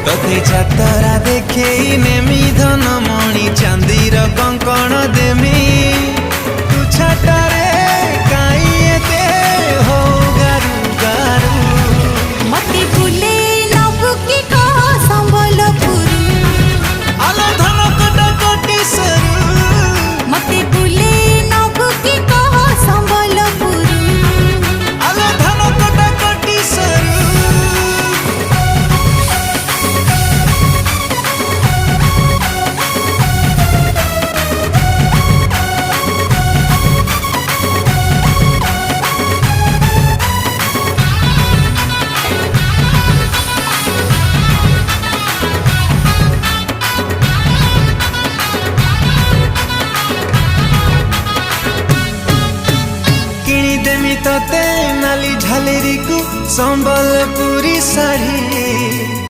तोते जातरा देखे नेमी धन मणि चांदीर कंकण देमी तू छाटारे काई एते हो गारू गारू मते बुले नबु की कह संबलपुरी आलो धन कटा कटी सरू मते बुले नबु की कह संबलपुरी आलो धन कटा कटी सरू देमी तोते नाली झालेरी को संबलपुरी साड़ी।